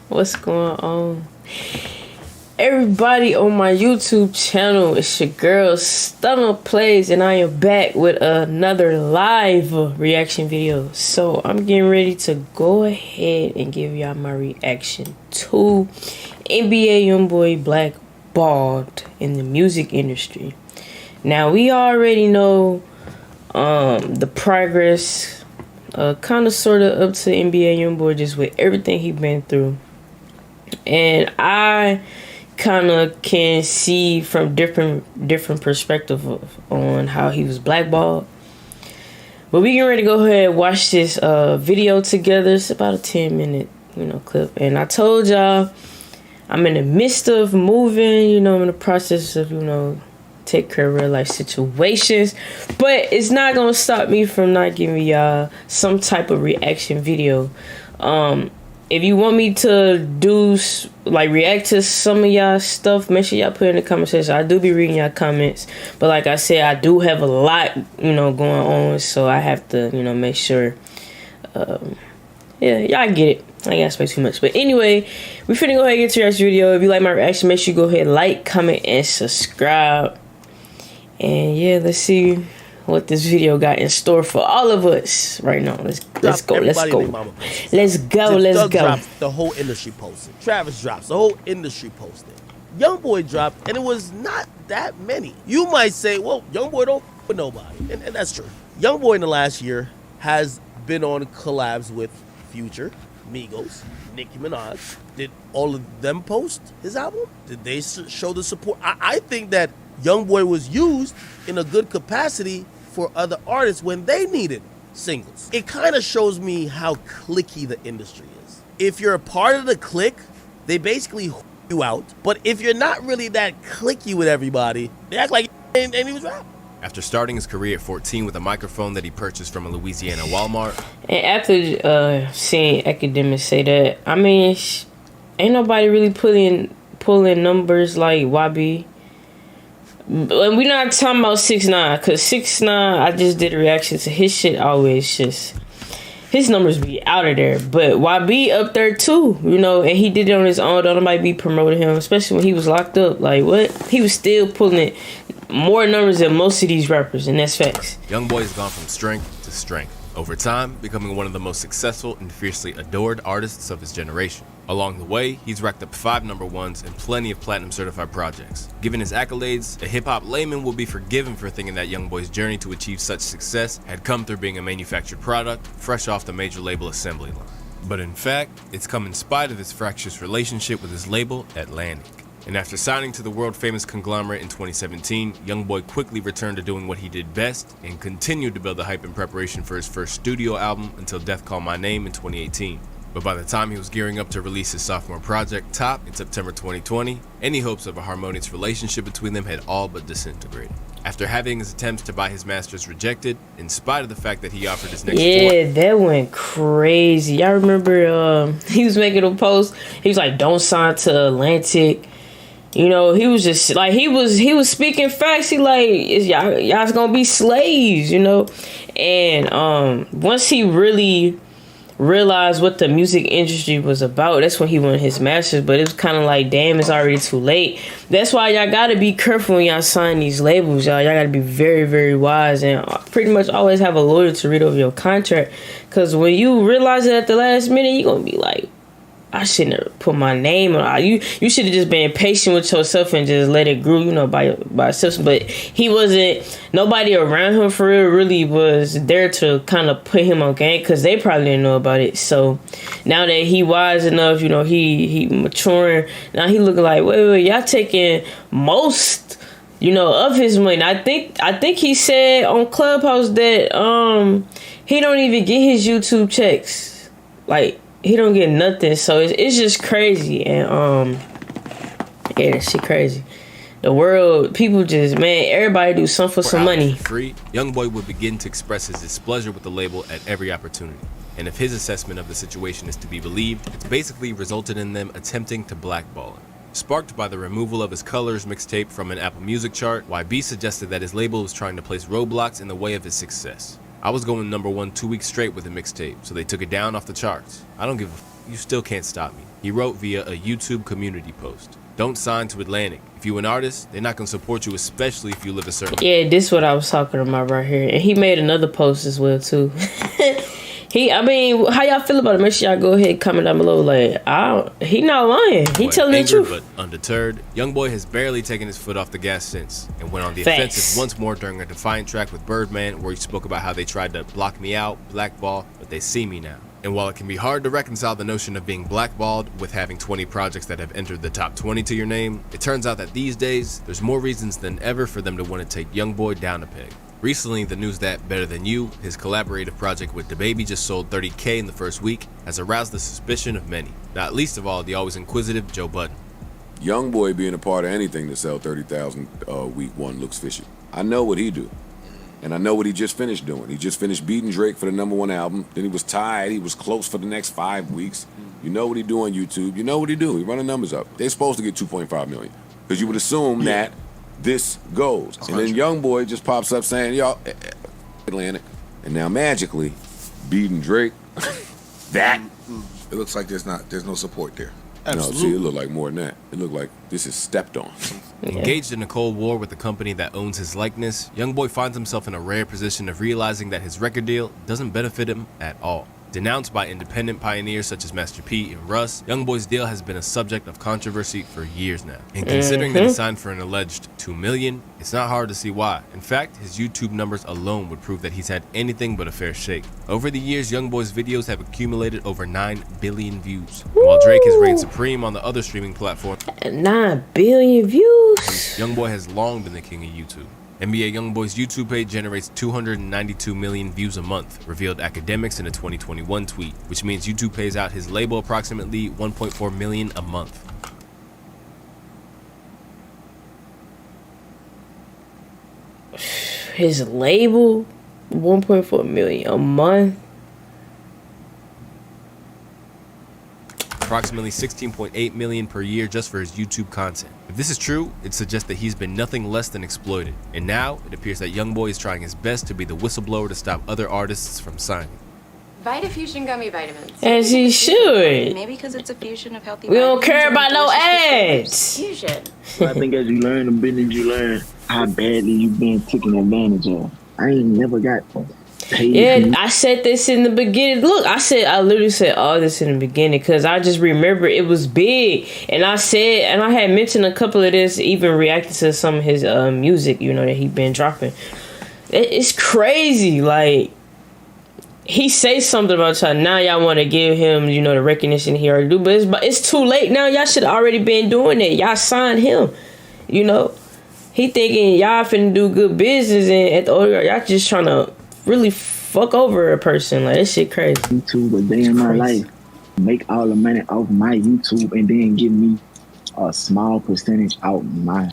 What's going on? Everybody on my YouTube channel, it's your girl Stunner Plays, and I am back with another live reaction video. So I'm getting ready to go ahead and give y'all my reaction to NBA YoungBoy Blackballed in the music industry. Now we already know the progress, kind of sort of up to NBA YoungBoy, just with everything he been through, and I kind of can see from different perspective on how he was blackballed. But we get ready to go ahead and watch this video together. It's about a 10-minute clip, and I told y'all I'm in the midst of moving. I'm in the process of take care of real life situations, but it's not gonna stop me from not giving y'all some type of reaction video. If you want me to do react to some of y'all stuff, make sure y'all put in the comment section. I do be reading y'all comments, but like I said, I do have a lot going on, so I have to make sure yeah, y'all get it. I ain't gotta say too much, but anyway, we finna go ahead and get to your video. If you like my reaction, make sure you go ahead, like, comment, and subscribe. And yeah, let's see what this video got in store for all of us right now. Let's go. Drops, the whole industry posted. Travis drops, the whole industry posted. YoungBoy dropped, and it was not that many. You might say, well, YoungBoy don't with nobody, and that's true. YoungBoy in the last year has been on collabs with Future, Migos, Nicki Minaj. Did all of them post his album? Did they show the support? I think that YoungBoy was used in a good capacity for other artists when they needed singles. It kind of shows me how cliquey the industry is. If you're a part of the clique, they basically you out. But if you're not really that cliquey with everybody, they act like and he was rapping. After starting his career at 14 with a microphone that he purchased from a Louisiana Walmart. And after seeing academics say that, I mean, ain't nobody really pulling numbers like YB. And we're not talking about 6ix9ine, because 6ix9ine, I just did a reaction to his shit. Always just his numbers be out of there, but YB up there too, and he did it on his own. Don't nobody be promoting him, especially when he was locked up. Like, what? He was still pulling more numbers than most of these rappers, and that's facts. YoungBoy has gone from strength to strength, over time becoming one of the most successful and fiercely adored artists of his generation. Along the way, he's racked up 5 number ones and plenty of platinum certified projects. Given his accolades, a hip-hop layman will be forgiven for thinking that YoungBoy's journey to achieve such success had come through being a manufactured product fresh off the major label assembly line. But in fact, it's come in spite of his fractious relationship with his label, Atlantic. And after signing to the world-famous conglomerate in 2017, YoungBoy quickly returned to doing what he did best and continued to build the hype in preparation for his first studio album until Death Called My Name in 2018. But by the time he was gearing up to release his sophomore project, Top, in September 2020, any hopes of a harmonious relationship between them had all but disintegrated. After having his attempts to buy his masters rejected, in spite of the fact that he offered his next that went crazy. Y'all remember he was making a post, he was like, don't sign to Atlantic. He was just like, he was speaking facts. He like, y'all's gonna be slaves, and once he really realized what the music industry was about, that's when he won his masters. But it was kind of like, damn, it's already too late. That's why y'all gotta be careful when y'all sign these labels. Y'all gotta be very, very wise, and pretty much always have a lawyer to read over your contract, because when you realize it at the last minute, you're gonna be like, I shouldn't have put my name on. You should have just been patient with yourself and just let it grow, by itself. But he wasn't. Nobody around him for real really was there to kind of put him on game, because they probably didn't know about it. So now that he wise enough, he maturing. Now he looking like, wait, y'all taking most, of his money. I think he said on Clubhouse that he don't even get his YouTube checks. Like, he don't get nothing, so it's just crazy. And yeah, that shit crazy. The world, people just, man, everybody do something for some money. Free, YoungBoy would begin to express his displeasure with the label at every opportunity. And if his assessment of the situation is to be believed, it's basically resulted in them attempting to blackball him. Sparked by the removal of his Colors mixtape from an Apple Music chart, YB suggested that his label was trying to place roadblocks in the way of his success. I was going #1 2 weeks straight with the mixtape, so they took it down off the charts. I don't give a f. you still can't stop me, he wrote via a YouTube community post. Don't sign to Atlantic. If you an artist, they're not gonna support you, especially if you live a certain. Yeah, this is what I was talking about right here. And he made another post as well too. I mean, how y'all feel about it? Make sure y'all go ahead and comment down below. Like, he not lying. He telling the truth. But undeterred, YoungBoy has barely taken his foot off the gas since, and went on the Facts. offensive once more during a defiant track with Birdman, where he spoke about how they tried to block me out, blackball, but they see me now. And while it can be hard to reconcile the notion of being blackballed with having 20 projects that have entered the top 20 to your name, it turns out that these days, there's more reasons than ever for them to want to take YoungBoy down a peg. Recently, the news that Better Than You, his collaborative project with DaBaby, just sold 30K in the first week, has aroused the suspicion of many, not least of all the always inquisitive Joe Budden. YoungBoy being a part of anything to sell 30,000 week one looks fishy. I know what he do, and I know what he just finished doing. He just finished beating Drake for the #1 album. Then he was tied. He was close for the next 5 weeks. You know what he do on YouTube. You know what he do. He run the numbers up. They're supposed to get 2.5 million because you would assume that this goes. 100. And then YoungBoy just pops up saying, "Y'all, Atlantic," and now magically beating Drake. That it looks like there's no support there. Absolutely. No, see, it looked like more than that. It looked like this is stepped on. Engaged in a cold war with the company that owns his likeness, YoungBoy finds himself in a rare position of realizing that his record deal doesn't benefit him at all. Denounced by independent pioneers such as Master P and Russ, YoungBoy's deal has been a subject of controversy for years now. And considering that he signed for an alleged $2 million, it's not hard to see why. In fact, his YouTube numbers alone would prove that he's had anything but a fair shake. Over the years, YoungBoy's videos have accumulated over 9 billion views. And while Drake has reigned supreme on the other streaming platforms, 9 billion views. YoungBoy has long been the king of YouTube. NBA YoungBoy's YouTube page generates 292 million views a month, revealed academics in a 2021 tweet, which means YouTube pays out his label approximately 1.4 million a month. His label, 1.4 million a month. Approximately 16.8 million per year just for his YouTube content. If this is true, it suggests that he's been nothing less than exploited. And now, it appears that YoungBoy is trying his best to be the whistleblower to stop other artists from signing. VitaFusion gummy vitamins. As he should. Maybe because it's a fusion of healthy. We don't care about no ads. Fusion. I think as you learn the business, you learn how badly you've been taken advantage of. I ain't never got paid. Yeah, I said this in the beginning. Look, I literally said all this in the beginning because I just remember it was big. And I had mentioned a couple of this, even reacting to some of his music, that he been dropping. It's crazy. Like, he says something about y'all. Now y'all want to give him, the recognition he already do. But it's too late now. Y'all should have already been doing it. Y'all signed him, He thinking y'all finna do good business, and at the other, y'all just trying to really fuck over a person. Like, this shit crazy. YouTube a day in my life, make all the money off my YouTube, and then give me a small percentage out my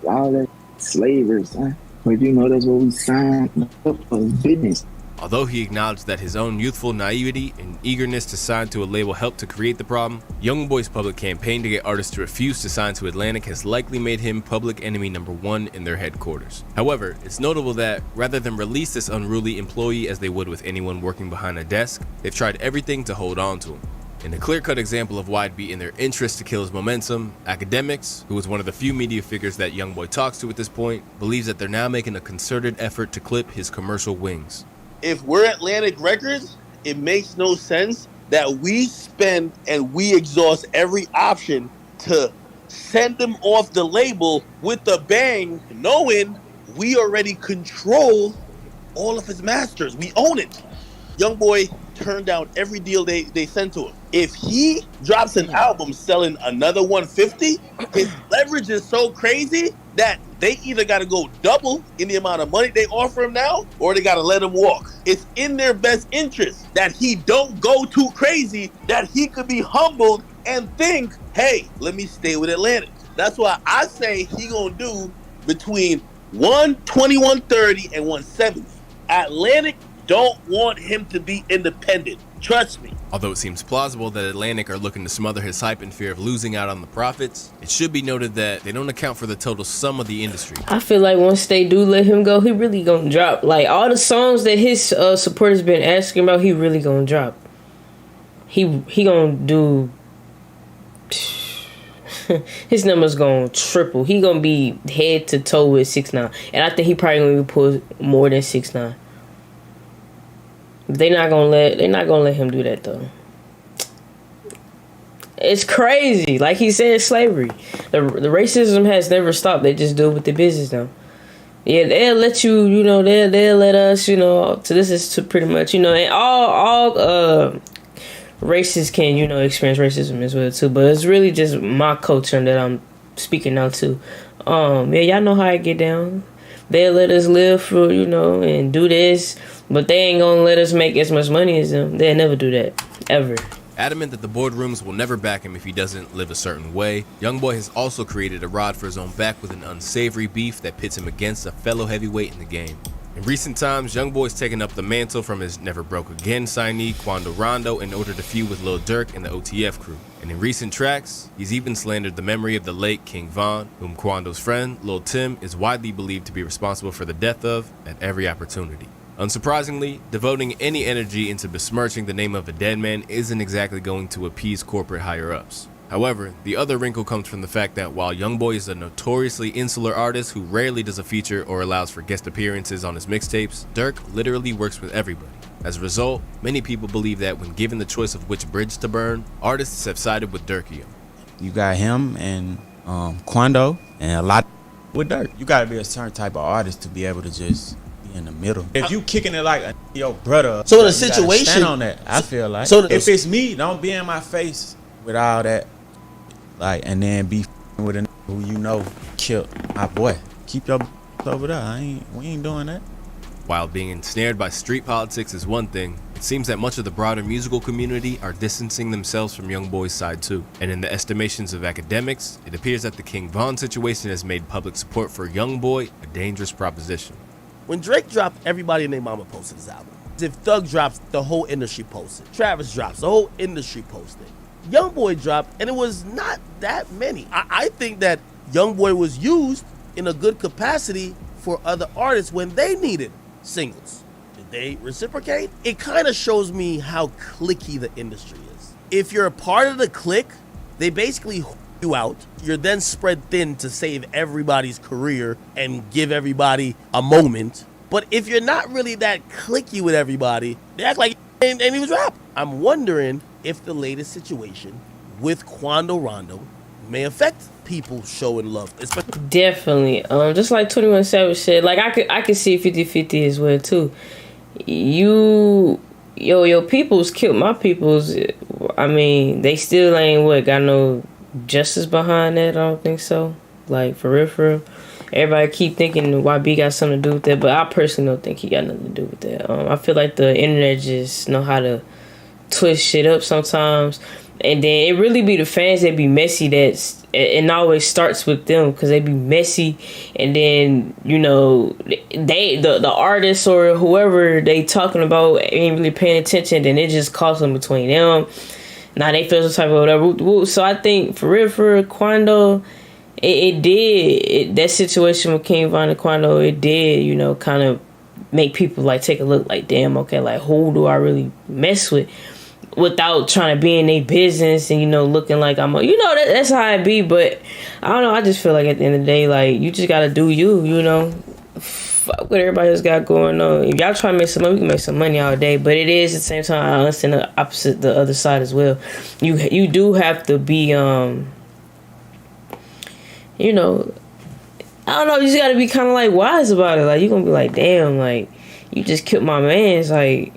all that slavery, son. But that's what we signed up for, business. Although he acknowledged that his own youthful naivety and eagerness to sign to a label helped to create the problem, YoungBoy's public campaign to get artists to refuse to sign to Atlantic has likely made him public enemy #1 in their headquarters. However, it's notable that rather than release this unruly employee as they would with anyone working behind a desk, they've tried everything to hold on to him. In a clear-cut example of why it'd be in their interest to kill his momentum, Academics, who is one of the few media figures that YoungBoy talks to at this point, believes that they're now making a concerted effort to clip his commercial wings. If we're Atlantic Records, it makes no sense that we spend and we exhaust every option to send him off the label with a bang, knowing we already control all of his masters. We own it. YoungBoy turned down every deal they sent to him. If he drops an album selling another 150, his leverage is so crazy that they either got to go double in the amount of money they offer him now, or they got to let him walk. It's in their best interest that he don't go too crazy, that he could be humbled and think, hey, let me stay with Atlantic. That's why I say he gonna do between 120, 130, and 170. Atlantic don't want him to be independent. Trust me. Although it seems plausible that Atlantic are looking to smother his hype in fear of losing out on the profits, it should be noted that they don't account for the total sum of the industry. I feel like once they do let him go, he really gonna drop. Like, all the songs that his supporters been asking about, he really gonna drop. he gonna do. His numbers gonna triple. He gonna be head to toe with 6ix9ine, and I think he probably gonna pull more than 6ix9ine. They're not gonna let him do that though. It's crazy. Like he said, slavery. The racism has never stopped. They just do it with the business now. Yeah, they'll let you, you know, they'll let us, you know, so this is to pretty much, you know, and all races can, you know, experience racism as well too, but it's really just my culture that I'm speaking out to. Yeah, y'all know how I get down. They'll let us live for, you know, and do this, but they ain't gonna let us make as much money as them. They'll never do that, ever. Adamant that the boardrooms will never back him if he doesn't live a certain way, YoungBoy has also created a rod for his own back with an unsavory beef that pits him against a fellow heavyweight in the game. In recent times, YoungBoy's taken up the mantle from his Never Broke Again signee Quando Rondo in order to feud with Lil Durk and the OTF crew. And in recent tracks, he's even slandered the memory of the late King Von, whom Quando's friend, Lil Tim, is widely believed to be responsible for the death of at every opportunity. Unsurprisingly, devoting any energy into besmirching the name of a dead man isn't exactly going to appease corporate higher-ups. However, the other wrinkle comes from the fact that while YoungBoy is a notoriously insular artist who rarely does a feature or allows for guest appearances on his mixtapes, Durk literally works with everybody. As a result, many people believe that when given the choice of which bridge to burn, artists have sided with 𝐿𝐸𝐸. You got him and Quando and a lot with Durk. You gotta be a certain type of artist to be able to just be in the middle. If you kicking it like your brother, so in a you situation, stand on that. I feel like so if it's me, don't be in my face with all that, like, and then be with a who you know killed my boy. Keep your over there. We ain't doing that. While being ensnared by street politics is one thing, it seems that much of the broader musical community are distancing themselves from YoungBoy's side too. And in the estimations of academics, it appears that the King Von situation has made public support for YoungBoy a dangerous proposition. When Drake dropped, everybody and their mama posted his album. If Thug drops, the whole industry posted. Travis drops, the whole industry posted. YoungBoy dropped, and it was not that many. I think that YoungBoy was used in a good capacity for other artists when they needed singles. Did they reciprocate? It kind of shows me how cliquey the industry is. If you're a part of the clique, they basically you out. You're then spread thin to save everybody's career and give everybody a moment. But if you're not really that cliquey with everybody, they act like and he was rap. I'm wondering if the latest situation with Quando Rondo may affect people showing love. Definitely. Just like 21 Savage said, like I could see 50-50 as well too. Your peoples killed my peoples. I mean, they still ain't got no justice behind that. I don't think so. Like for real. Everybody keep thinking YB got something to do with that, but I personally don't think he got nothing to do with that. I feel like the internet just know how to twist shit up sometimes, and then it really be the fans that be messy. And always starts with them because they be messy, and then you know the artists or whoever they talking about ain't really paying attention. Then it just costs them between them. Now they feel some type of whatever. So I think for real, Quando. It did. That situation with King Von and Quando, it did, you know, kind of make people like take a look like, damn, okay, like who do I really mess with without trying to be in their business and, you know, looking like I'm a, you know, that's how it be. But I don't know. I just feel like at the end of the day, like you just got to do you know, fuck what everybody else got going on. If y'all try to make some money, we can make some money all day. But it is at the same time, I understand the other side as well. You do have to be, you know, I don't know, you just gotta be kind of like wise about it. Like, you're gonna be like, damn, like, you just killed my man. It's like,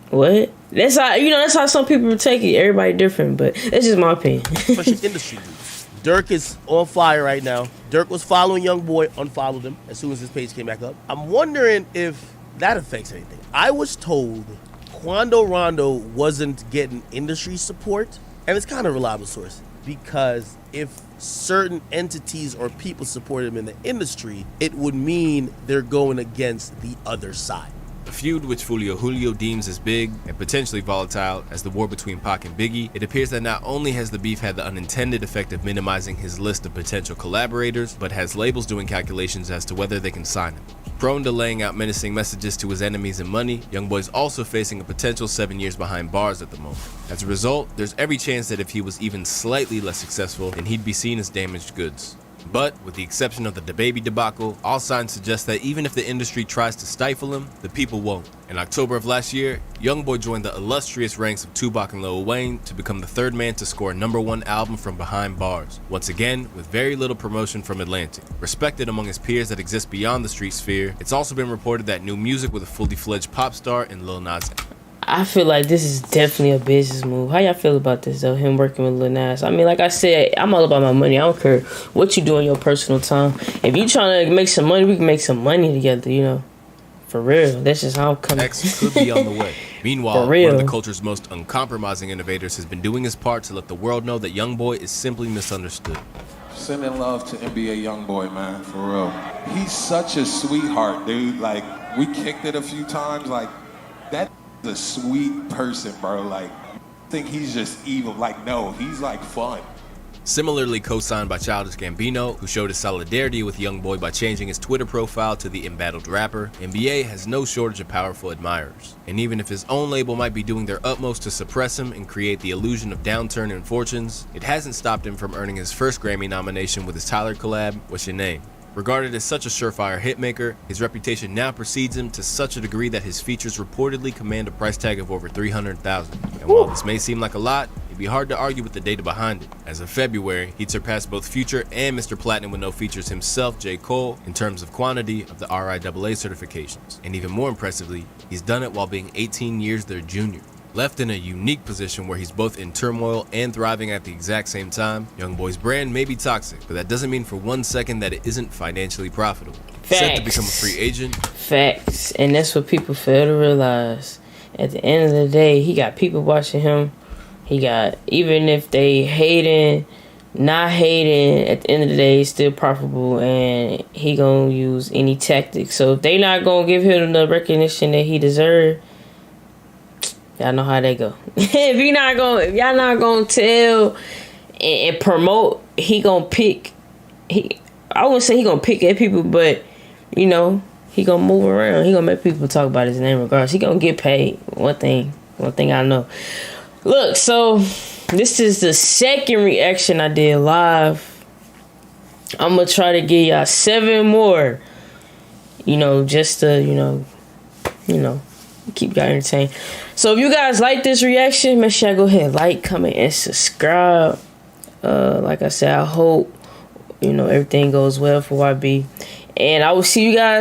what? That's how, you know, that's how some people take it. Everybody different, but that's just my opinion. Especially industry dudes. Durk is on fire right now. Durk was following YoungBoy, unfollowed him as soon as his page came back up. I'm wondering if that affects anything. I was told Quando Rondo wasn't getting industry support, and it's kind of a reliable source, because if certain entities or people support him in the industry, it would mean they're going against the other side. A feud which 𝐒𝐤𝐤𝐿 deems as big and potentially volatile as the war between Pac and Biggie, it appears that not only has the beef had the unintended effect of minimizing his list of potential collaborators, but has labels doing calculations as to whether they can sign him. Prone to laying out menacing messages to his enemies and money, YoungBoy's also facing a potential 7 years behind bars at the moment. As a result, there's every chance that if he was even slightly less successful, then he'd be seen as damaged goods. But, with the exception of the DaBaby debacle, all signs suggest that even if the industry tries to stifle him, the people won't. In October of last year, YoungBoy joined the illustrious ranks of 𝐒𝐤𝐤𝐿 and Lil Wayne to become the third man to score a #1 album from behind bars, once again with very little promotion from Atlantic. Respected among his peers that exist beyond the street sphere, it's also been reported that new music with a fully fledged pop star in Lil Nas. I feel like this is definitely a business move. How y'all feel about this, though, him working with Lil Nas? I mean, like I said, I'm all about my money. I don't care what you do in your personal time. If you trying to make some money, we can make some money together, you know. For real. That's just how I'm coming. X could be on the way. Meanwhile, one of the culture's most uncompromising innovators has been doing his part to let the world know that YoungBoy is simply misunderstood. Sending love to NBA YoungBoy, man, for real. He's such a sweetheart, dude. Like, we kicked it a few times. Like, that a sweet person, bro. Like, I think he's just evil. Like, no, he's like fun. Similarly co-signed by 𝐒𝐤𝐤𝐵, who showed his solidarity with YoungBoy by changing his Twitter profile to the embattled rapper, NBA has no shortage of powerful admirers. And even if his own label might be doing their utmost to suppress him and create the illusion of downturn in fortunes, it hasn't stopped him from earning his first Grammy nomination with his Tyler collab, 𝐒𝐲𝐤𝐤𝐿. Regarded as such a surefire hitmaker, his reputation now precedes him to such a degree that his features reportedly command a price tag of over $300,000. And while this may seem like a lot, it'd be hard to argue with the data behind it. As of February, he'd surpassed both Future and Mr. Platinum with no features himself, 𝐒𝐿, in terms of quantity of the RIAA certifications. And even more impressively, he's done it while being 18 years their junior. Left in a unique position where he's both in turmoil and thriving at the exact same time, YoungBoy's brand may be toxic, but that doesn't mean for 1 second that it isn't financially profitable. Facts. Set to become a free agent. Facts. And that's what people fail to realize. At the end of the day, he got people watching him. He got, even if they hating, not hating, at the end of the day, he's still profitable, and he gonna use any tactic. So if they not gonna give him the recognition that he deserves, y'all know how they go. If y'all not gonna tell and promote, he gonna pick. I wouldn't say he gonna pick at people, but you know, he gonna move around. He gonna make people talk about his name regardless. He gonna get paid. One thing I know. Look, so this is the second reaction I did live. I'm gonna try to give y'all 7 more. You know, just to keep y'all entertained. So if you guys like this reaction, make sure y'all go ahead, like, comment, and subscribe. Like I said, I hope everything goes well for YB, and I will see you guys